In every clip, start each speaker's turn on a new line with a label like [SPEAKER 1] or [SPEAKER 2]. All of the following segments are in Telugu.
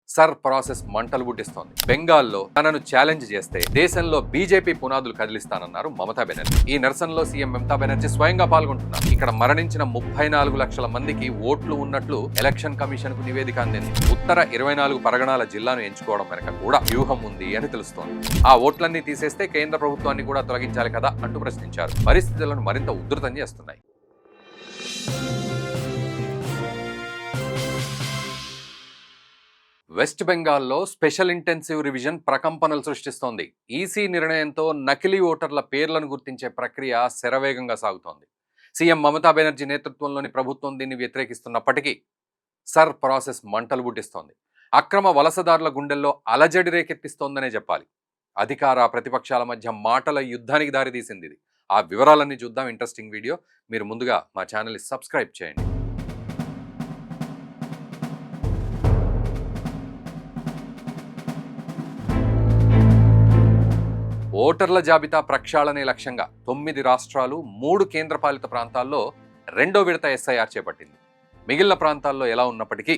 [SPEAKER 1] సర్ ప్రాసెస్ మంటలు పుట్టిస్తోంది. బెంగాల్లో తనను ఛాలెంజ్ చేస్తే దేశంలో బీజేపీ పునాదులు కదిలిస్తానన్నారు మమతా బెనర్జీ. ఈ నిరసనలో సీఎం మమతా బెనర్జీ స్వయంగా పాల్గొంటున్నారు. ఇక్కడ మరణించిన 34 లక్షల మందికి ఓట్లు ఉన్నట్లు ఎలక్షన్ కమిషన్ కు నివేదిక అందింది. ఉత్తర 24 పరగణాల జిల్లాను ఎంచుకోవడం వెనక కూడా వ్యూహం ఉంది అని తెలుస్తోంది. ఆ ఓట్లన్నీ తీసేస్తే కేంద్ర ప్రభుత్వాన్ని కూడా తొలగించాలి కదా అంటూ ప్రశ్నించారు. పరిస్థితులను మరింత ఉధృతం చేస్తున్నాయి. వెస్ట్ బెంగాల్లో స్పెషల్ ఇంటెన్సివ్ రివిజన్ ప్రకంపనలు సృష్టిస్తోంది. ఈసీ నిర్ణయంతో నకిలీ ఓటర్ల పేర్లను గుర్తించే ప్రక్రియ శరవేగంగా సాగుతోంది. సీఎం మమతా బెనర్జీ నేతృత్వంలోని ప్రభుత్వం దీన్ని వ్యతిరేకిస్తున్నప్పటికీ సర్ ప్రాసెస్ మంటలు పుట్టిస్తోంది. అక్రమ వలసదారుల గుండెల్లో అలజడి రేకెత్తిస్తోందనే చెప్పాలి. అధికార ప్రతిపక్షాల మధ్య మాటల యుద్ధానికి దారితీసింది ఇది. ఆ వివరాలన్నీ చూద్దాం. Interesting video. మీరు ముందుగా మా ఛానల్ని సబ్స్క్రైబ్ చేయండి. ఓటర్ల జాబితా ప్రక్షాళనే లక్ష్యంగా 9 రాష్ట్రాలు 3 కేంద్రపాలిత ప్రాంతాల్లో రెండో విడత ఎస్ఐఆర్ చేపట్టింది. మిగిలిన ప్రాంతాల్లో ఎలా ఉన్నప్పటికీ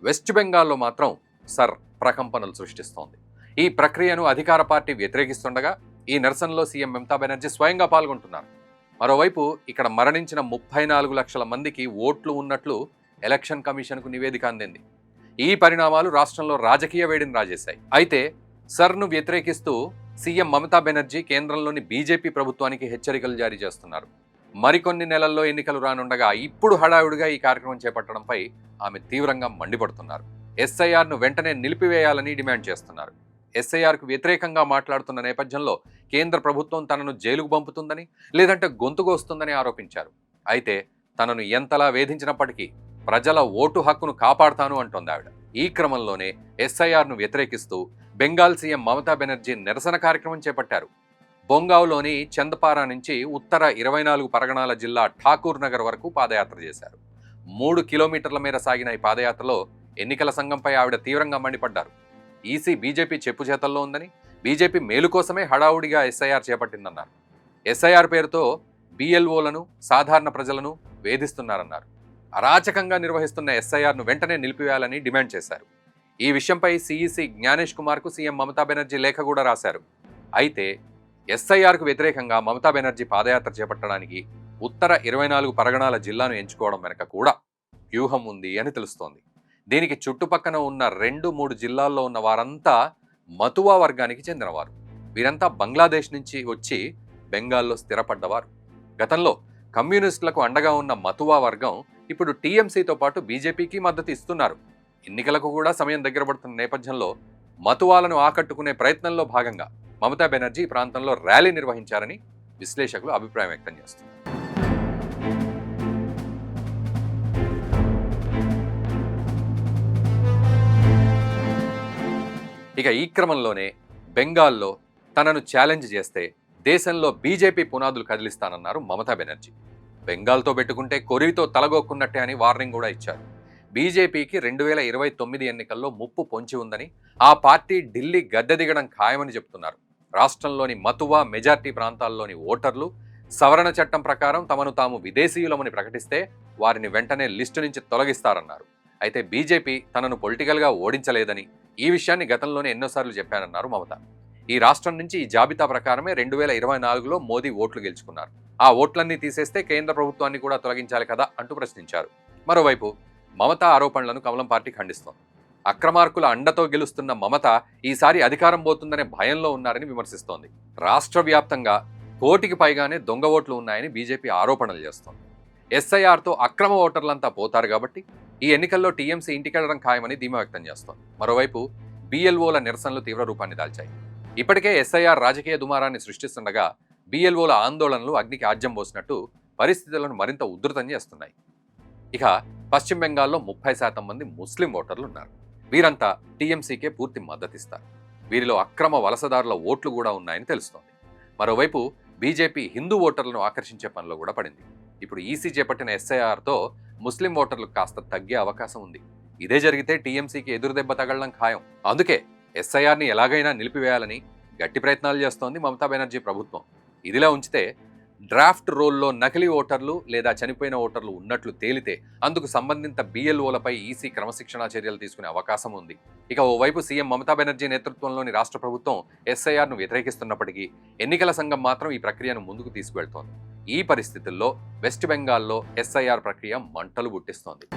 [SPEAKER 1] వెస్ట్ బెంగాల్లో మాత్రం సర్ ప్రకంపనలు సృష్టిస్తోంది. ఈ ప్రక్రియను అధికార పార్టీ వ్యతిరేకిస్తుండగా ఈ నిరసనలో సీఎం మమతా బెనర్జీ స్వయంగా పాల్గొంటున్నారు. మరోవైపు ఇక్కడ మరణించిన 34 లక్షల మందికి ఓట్లు ఉన్నట్లు ఎలక్షన్ కమిషన్కు నివేదిక అందింది. ఈ పరిణామాలు రాష్ట్రంలో రాజకీయ వేడిని రాజేశాయి. అయితే సర్ను వ్యతిరేకిస్తూ సీఎం మమతా బెనర్జీ కేంద్రంలోని బీజేపీ ప్రభుత్వానికి హెచ్చరికలు జారీ చేస్తున్నారు. మరికొన్ని నెలల్లో ఎన్నికలు రానుండగా ఇప్పుడు హడావుడిగా ఈ కార్యక్రమం చేపట్టడంపై ఆమె తీవ్రంగా మండిపడుతున్నారు. ఎస్ఐఆర్ను వెంటనే నిలిపివేయాలని డిమాండ్ చేస్తున్నారు. ఎస్ఐఆర్కు వ్యతిరేకంగా మాట్లాడుతున్న నేపథ్యంలో కేంద్ర ప్రభుత్వం తనను జైలుకు పంపుతుందని లేదంటే గొంతుకొస్తుందని ఆరోపించారు. అయితే తనను ఎంతలా వేధించినప్పటికీ ప్రజల ఓటు హక్కును కాపాడుతాను అంటోంది ఆవిడ. ఈ క్రమంలోనే ఎస్ఐఆర్ను వ్యతిరేకిస్తూ బెంగాల్ సీఎం మమతా బెనర్జీ నిరసన కార్యక్రమం చేపట్టారు. బొంగావ్లోని చందపారా నుంచి ఉత్తర 24 పరగణాల జిల్లా ఠాకూర్ నగర్ వరకు పాదయాత్ర చేశారు. 3 కిలోమీటర్ల మేర సాగిన ఈ పాదయాత్రలో ఎన్నికల సంఘంపై ఆవిడ తీవ్రంగా మండిపడ్డారు. ఈసీ బీజేపీ చెప్పు చేతల్లో ఉందని, బీజేపీ మేలు కోసమే హడావుడిగా ఎస్ఐఆర్ చేపట్టిందన్నారు. ఎస్ఐఆర్ పేరుతో బిఎల్ఓలను, సాధారణ ప్రజలను వేధిస్తున్నారన్నారు. అరాచకంగా నిర్వహిస్తున్న ఎస్ఐఆర్ను వెంటనే నిలిపివేయాలని డిమాండ్ చేశారు. ఈ విషయంపై సిఈసి జ్ఞానేష్ కుమార్కు సీఎం మమతా బెనర్జీ లేఖ కూడా రాశారు. అయితే ఎస్ఐఆర్కు వ్యతిరేకంగా మమతా బెనర్జీ పాదయాత్ర చేపట్టడానికి ఉత్తర 24 పరగణాల జిల్లాను ఎంచుకోవడం వెనక కూడా వ్యూహం ఉంది అని తెలుస్తోంది. దీనికి చుట్టుపక్కన ఉన్న 2-3 జిల్లాల్లో ఉన్న వారంతా మతువా వర్గానికి చెందినవారు. వీరంతా బంగ్లాదేశ్ నుంచి వచ్చి బెంగాల్లో స్థిరపడ్డవారు. గతంలో కమ్యూనిస్టులకు అండగా ఉన్న మతువా వర్గం ఇప్పుడు టీఎంసీతో పాటు బీజేపీకి మద్దతు ఇస్తున్నారు. ఎన్నికలకు కూడా సమయం దగ్గర పడుతున్న నేపథ్యంలో మతువాలను ఆకట్టుకునే ప్రయత్నంలో భాగంగా మమతా బెనర్జీ ఈ ప్రాంతంలో ర్యాలీ నిర్వహించారని విశ్లేషకులు అభిప్రాయం వ్యక్తం చేస్తున్నారు. ఇక ఈ క్రమంలోనే బెంగాల్లో తనను ఛాలెంజ్ చేస్తే దేశంలో బీజేపీ పునాదులు కదిలిస్తానన్నారు మమతా బెనర్జీ. బెంగాల్తో పెట్టుకుంటే కొరివితో తలగొక్కున్నట్టే అని వార్నింగ్ కూడా ఇచ్చారు. బీజేపీకి 2029 ఎన్నికల్లో ముప్పు పొంచి ఉందని, ఆ పార్టీ ఢిల్లీ గద్దె దిగడం ఖాయమని చెప్తున్నారు. రాష్ట్రంలోని మతువా మెజార్టీ ప్రాంతాల్లోని ఓటర్లు సవరణ చట్టం ప్రకారం తమను తాము విదేశీయులమని ప్రకటిస్తే వారిని వెంటనే లిస్టు నుంచి తొలగిస్తారన్నారు. అయితే బీజేపీ తనను పొలిటికల్గా ఓడించలేదని, ఈ విషయాన్ని గతంలోనే ఎన్నోసార్లు చెప్పానన్నారు మమత. ఈ రాష్ట్రం నుంచి ఈ జాబితా ప్రకారమే 2024లో మోదీ ఓట్లు గెలుచుకున్నారు. ఆ ఓట్లన్నీ తీసేస్తే కేంద్ర ప్రభుత్వాన్ని కూడా తొలగించాలి కదా అంటూ ప్రశ్నించారు. మరోవైపు మమతా ఆరోపణలను కమలం పార్టీ ఖండిస్తోంది. అక్రమార్కుల అండతో గెలుస్తున్న మమత ఈసారి అధికారం పోతుందనే భయంలో ఉన్నారని విమర్శిస్తోంది. రాష్ట్ర వ్యాప్తంగా 1 కోటికి పైగానే దొంగ ఓట్లు ఉన్నాయని బీజేపీ ఆరోపణలు చేస్తోంది. ఎస్ఐఆర్తో అక్రమ ఓటర్లంతా పోతారు కాబట్టి ఈ ఎన్నికల్లో టీఎంసీ ఇంటికెళ్లడం ఖాయమని ధీమా వ్యక్తం చేస్తోంది. మరోవైపు బిఎల్ఓల నిరసనలు తీవ్ర రూపాన్ని దాల్చాయి. ఇప్పటికే ఎస్ఐఆర్ రాజకీయ దుమారాన్ని సృష్టిస్తుండగా బిఎల్ఓల ఆందోళనలు అగ్నికి ఆజ్యం పోసినట్టు పరిస్థితులను మరింత ఉధృతం చేస్తున్నాయి. ఇక పశ్చిమ బెంగాల్లో 30% మంది ముస్లిం ఓటర్లు ఉన్నారు. వీరంతా టీఎంసీకే పూర్తి మద్దతిస్తారు. వీరిలో అక్రమ వలసదారుల ఓట్లు కూడా ఉన్నాయని తెలుస్తోంది. మరోవైపు బీజేపీ హిందూ ఓటర్లను ఆకర్షించే పనిలో కూడా పడింది. ఇప్పుడు ఈసీ చేపట్టిన ఎస్ఐఆర్తో ముస్లిం ఓటర్లు కాస్త తగ్గే అవకాశం ఉంది. ఇదే జరిగితే టీఎంసీకి ఎదురుదెబ్బ తగలడం ఖాయం. అందుకే ఎస్ఐఆర్ని ఎలాగైనా నిలిపివేయాలని గట్టి ప్రయత్నాలు చేస్తోంది మమతా బెనర్జీ ప్రభుత్వం. ఇదిలా ఉంచితే డ్రాఫ్ట్ రోల్లో నకిలీ ఓటర్లు లేదా చనిపోయిన ఓటర్లు ఉన్నట్లు తేలితే అందుకు సంబంధిత BLOలపై ఈసీ క్రమశిక్షణా చర్యలు తీసుకునే అవకాశం ఉంది. ఇక ఓవైపు సీఎం మమతా బెనర్జీ నేతృత్వంలోని రాష్ట్ర ప్రభుత్వం SIRను వ్యతిరేకిస్తున్నప్పటికీ ఎన్నికల సంఘం మాత్రం ఈ ప్రక్రియను ముందుకు తీసుకువెళ్తోంది. ఈ పరిస్థితుల్లో వెస్ట్ బెంగాల్లో SIR ప్రక్రియ మంటలు పుట్టిస్తోంది.